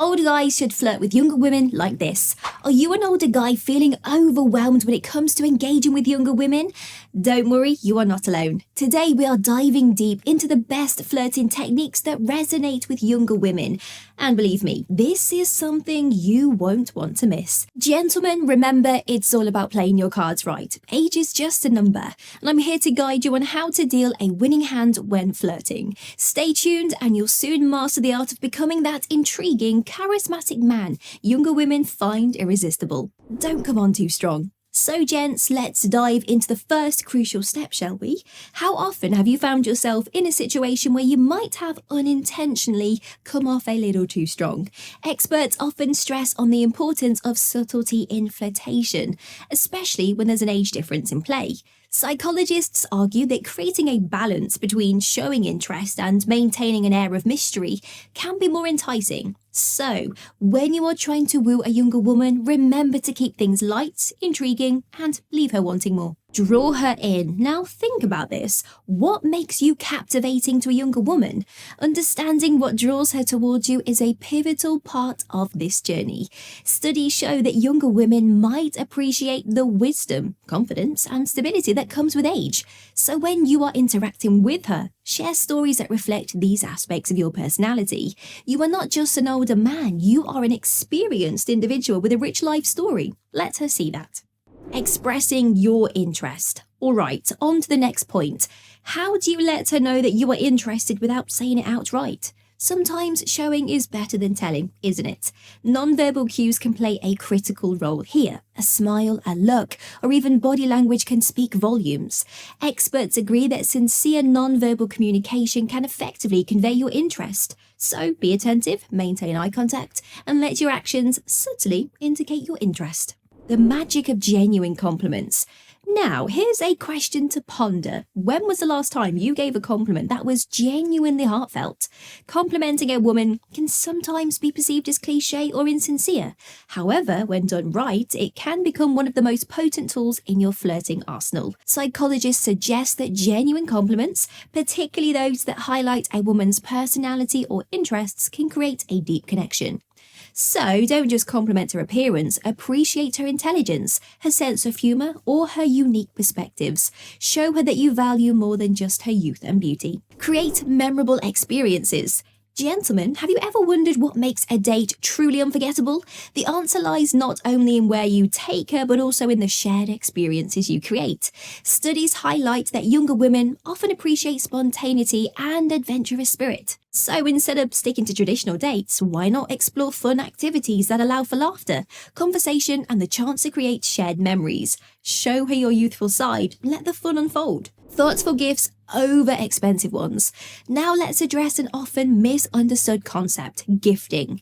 Older guys should flirt with younger women like this. Are you an older guy feeling overwhelmed when it comes to engaging with younger women? Don't worry, you are not alone. Today we are diving deep into the best flirting techniques that resonate with younger women. And believe me, this is something you won't want to miss. Gentlemen, remember, it's all about playing your cards right. Age is just a number, and I'm here to guide you on how to deal a winning hand when flirting. Stay tuned and you'll soon master the art of becoming that intriguing, charismatic man younger women find irresistible. Don't come on too strong. So gents, let's dive into the first crucial step, shall we? How often have you found yourself in a situation where you might have unintentionally come off a little too strong? Experts often stress on the importance of subtlety in flirtation, especially when there's an age difference in play. Psychologists argue that creating a balance between showing interest and maintaining an air of mystery can be more enticing. So, when you are trying to woo a younger woman, remember to keep things light, intriguing, and leave her wanting more. Draw her in. Now think about this. What makes you captivating to a younger woman? Understanding what draws her towards you is a pivotal part of this journey. Studies show that younger women might appreciate the wisdom, confidence, and stability that comes with age. So when you are interacting with her, share stories that reflect these aspects of your personality. You are not just an older man, you are an experienced individual with a rich life story. Let her see that. Expressing your interest. Alright, on to the next point. How do you let her know that you are interested without saying it outright? Sometimes showing is better than telling, isn't it? Non-verbal cues can play a critical role here. A smile, a look, or even body language can speak volumes. Experts agree that sincere non-verbal communication can effectively convey your interest. So be attentive, maintain eye contact, and let your actions subtly indicate your interest. The magic of genuine compliments. Now, here's a question to ponder. When was the last time you gave a compliment that was genuinely heartfelt? Complimenting a woman can sometimes be perceived as cliché or insincere. However, when done right, it can become one of the most potent tools in your flirting arsenal. Psychologists suggest that genuine compliments, particularly those that highlight a woman's personality or interests, can create a deep connection. So don't just compliment her appearance, appreciate her intelligence, her sense of humour, or her unique perspectives. Show her that you value more than just her youth and beauty. Create memorable experiences. Gentlemen, have you ever wondered what makes a date truly unforgettable? The answer lies not only in where you take her, but also in the shared experiences you create. Studies highlight that younger women often appreciate spontaneity and adventurous spirit. So instead of sticking to traditional dates, why not explore fun activities that allow for laughter, conversation, and the chance to create shared memories? Show her your youthful side, let the fun unfold. Thoughtful gifts over expensive ones. Now let's address an often misunderstood concept, gifting.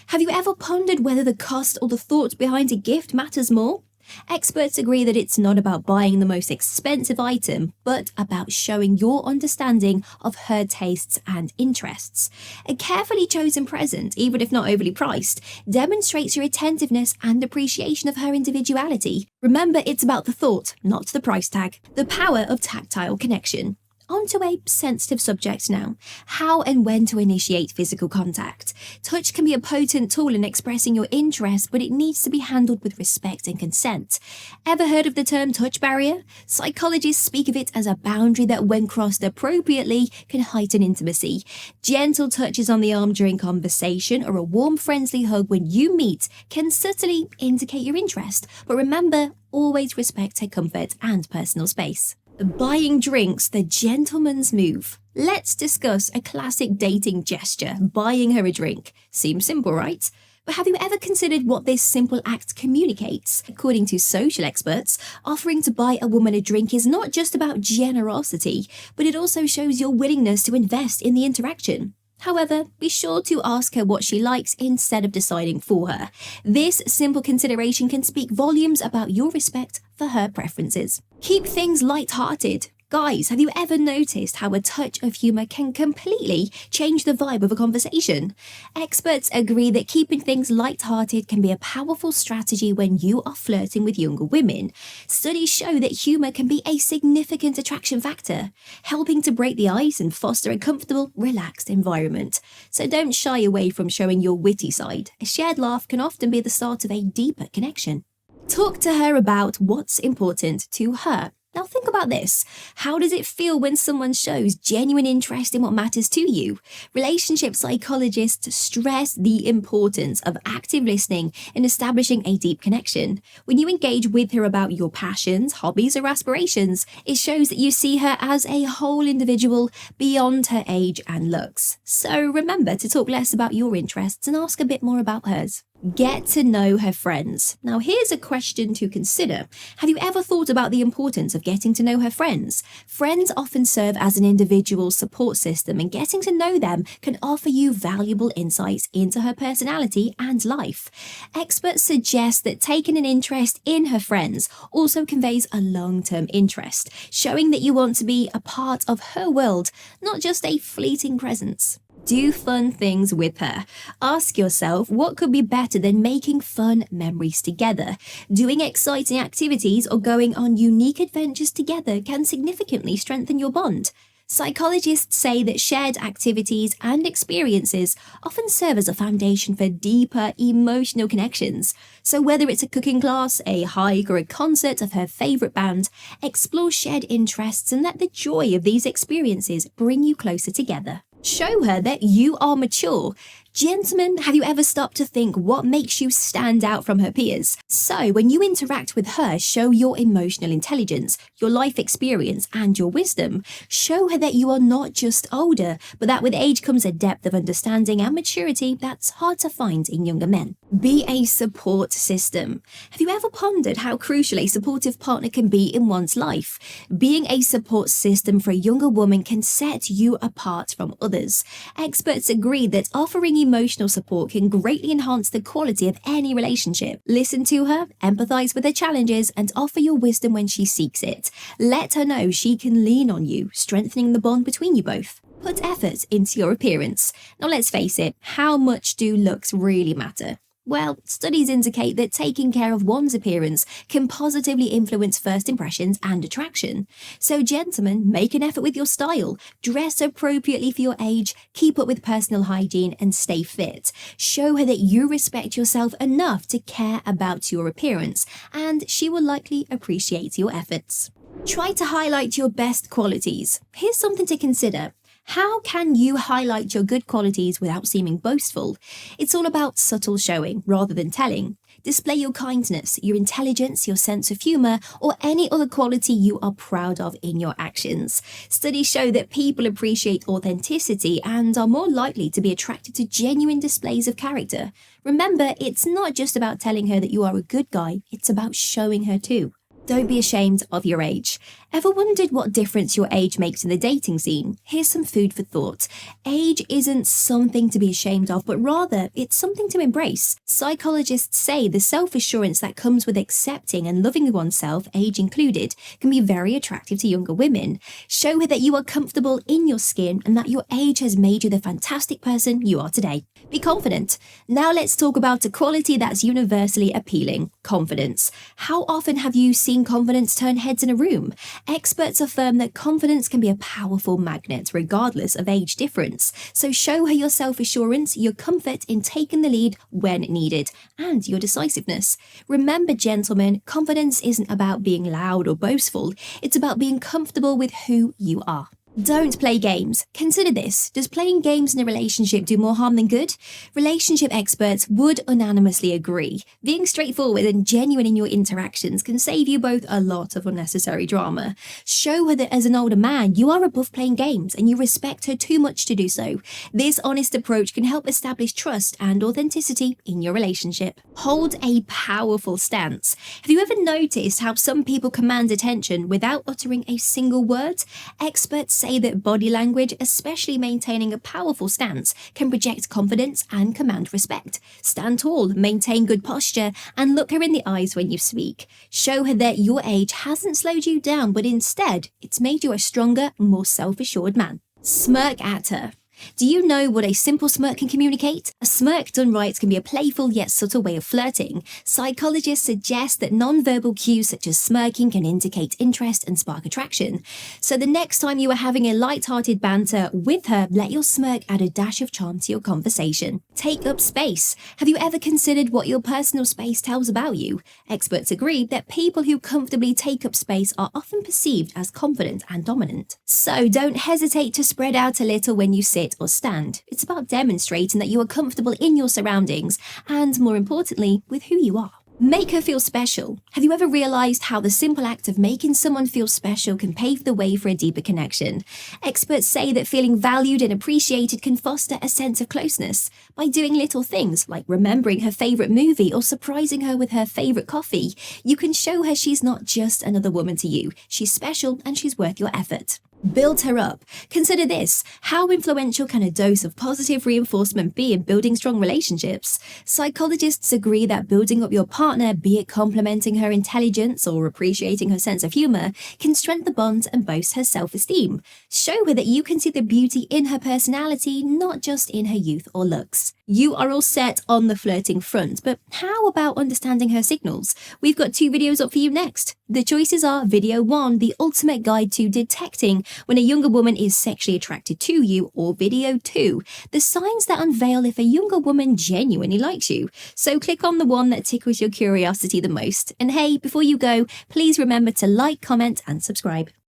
Have you ever pondered whether the cost or the thought behind a gift matters more? Experts agree that it's not about buying the most expensive item, but about showing your understanding of her tastes and interests. A carefully chosen present, even if not overly priced, demonstrates your attentiveness and appreciation of her individuality. Remember, it's about the thought, not the price tag. The power of tactile connection. Onto a sensitive subject now. How and when to initiate physical contact. Touch can be a potent tool in expressing your interest, but it needs to be handled with respect and consent. Ever heard of the term touch barrier? Psychologists speak of it as a boundary that, when crossed appropriately, can heighten intimacy. Gentle touches on the arm during conversation or a warm, friendly hug when you meet can subtly indicate your interest. But remember, always respect her comfort and personal space. Buying drinks, the gentleman's move. Let's discuss a classic dating gesture, buying her a drink. Seems simple, right? But have you ever considered what this simple act communicates? According to social experts, offering to buy a woman a drink is not just about generosity, but it also shows your willingness to invest in the interaction. However, be sure to ask her what she likes instead of deciding for her. This simple consideration can speak volumes about your respect for her preferences. Keep things light-hearted. Guys, have you ever noticed how a touch of humour can completely change the vibe of a conversation? Experts agree that keeping things light-hearted can be a powerful strategy when you are flirting with younger women. Studies show that humour can be a significant attraction factor, helping to break the ice and foster a comfortable, relaxed environment. So don't shy away from showing your witty side. A shared laugh can often be the start of a deeper connection. Talk to her about what's important to her. Now think about this. How does it feel when someone shows genuine interest in what matters to you? Relationship psychologists stress the importance of active listening in establishing a deep connection. When you engage with her about your passions, hobbies, or aspirations, it shows that you see her as a whole individual beyond her age and looks. So remember to talk less about your interests and ask a bit more about hers. Get to know her friends. Now here's a question to consider. Have you ever thought about the importance of getting to know her friends? Friends often serve as an individual support system, and getting to know them can offer you valuable insights into her personality and life. Experts suggest that taking an interest in her friends also conveys a long-term interest, showing that you want to be a part of her world, not just a fleeting presence. Do fun things with her. Ask yourself what could be better than making fun memories together. Doing exciting activities or going on unique adventures together can significantly strengthen your bond. Psychologists say that shared activities and experiences often serve as a foundation for deeper emotional connections. So whether it's a cooking class, a hike, or a concert of her favourite band, explore shared interests and let the joy of these experiences bring you closer together. Show her that you are mature. Gentlemen, have you ever stopped to think what makes you stand out from her peers? So, when you interact with her, show your emotional intelligence, your life experience, and your wisdom. Show her that you are not just older, but that with age comes a depth of understanding and maturity that's hard to find in younger men. Be a support system. Have you ever pondered how crucial a supportive partner can be in one's life? Being a support system for a younger woman can set you apart from others. Experts agree that offering emotional support can greatly enhance the quality of any relationship. Listen to her, empathize with her challenges, and offer your wisdom when she seeks it. Let her know she can lean on you, strengthening the bond between you both. Put effort into your appearance. Now let's face it, how much do looks really matter? Well, studies indicate that taking care of one's appearance can positively influence first impressions and attraction. So gentlemen, make an effort with your style. Dress appropriately for your age, keep up with personal hygiene, and stay fit. Show her that you respect yourself enough to care about your appearance, and she will likely appreciate your efforts. Try to highlight your best qualities. Here's something to consider. How can you highlight your good qualities without seeming boastful? It's all about subtle showing rather than telling. Display your kindness, your intelligence, your sense of humour, or any other quality you are proud of in your actions. Studies show that people appreciate authenticity and are more likely to be attracted to genuine displays of character. Remember, it's not just about telling her that you are a good guy, it's about showing her too. Don't be ashamed of your age. Ever wondered what difference your age makes in the dating scene? Here's some food for thought. Age isn't something to be ashamed of, but rather it's something to embrace. Psychologists say the self-assurance that comes with accepting and loving oneself, age included, can be very attractive to younger women. Show her that you are comfortable in your skin and that your age has made you the fantastic person you are today. Be confident. Now let's talk about a quality that's universally appealing: confidence. How often have you seen confidence turn heads in a room? Experts affirm that confidence can be a powerful magnet regardless of age difference. So show her your self-assurance, your comfort in taking the lead when needed, and your decisiveness. Remember, gentlemen, confidence isn't about being loud or boastful. It's about being comfortable with who you are. Don't play games. Consider this. Does playing games in a relationship do more harm than good? Relationship experts would unanimously agree. Being straightforward and genuine in your interactions can save you both a lot of unnecessary drama. Show her that as an older man, you are above playing games and you respect her too much to do so. This honest approach can help establish trust and authenticity in your relationship. Hold a powerful stance. Have you ever noticed how some people command attention without uttering a single word? Experts say say that body language, especially maintaining a powerful stance, can project confidence and command respect. Stand tall, maintain good posture, and look her in the eyes when you speak. Show her that your age hasn't slowed you down, but instead, it's made you a stronger, more self-assured man. Smirk at her. Do you know what a simple smirk can communicate? A smirk done right can be a playful yet subtle way of flirting. Psychologists suggest that non-verbal cues such as smirking can indicate interest and spark attraction. So the next time you are having a light-hearted banter with her, let your smirk add a dash of charm to your conversation. Take up space. Have you ever considered what your personal space tells about you? Experts agree that people who comfortably take up space are often perceived as confident and dominant. So don't hesitate to spread out a little when you sit or stand. It's about demonstrating that you are comfortable in your surroundings and, more importantly, with who you are. Make her feel special. Have you ever realized how the simple act of making someone feel special can pave the way for a deeper connection? Experts say that feeling valued and appreciated can foster a sense of closeness. By doing little things like remembering her favorite movie or surprising her with her favorite coffee, you can show her she's not just another woman to you. She's special and she's worth your effort. Build her up. Consider this. How influential can a dose of positive reinforcement be in building strong relationships? Psychologists agree that building up your partner, be it complimenting her intelligence or appreciating her sense of humor, can strengthen the bond and boost her self-esteem. Show her that you can see the beauty in her personality, not just in her youth or looks. You are all set on the flirting front, but how about understanding her signals? We've got 2 videos up for you next. The choices are Video 1, the ultimate guide to detecting when a younger woman is sexually attracted to you, or Video 2, the signs that unveil if a younger woman genuinely likes you. So click on the one that tickles your curiosity the most. And hey, before you go, please remember to like, comment, and subscribe.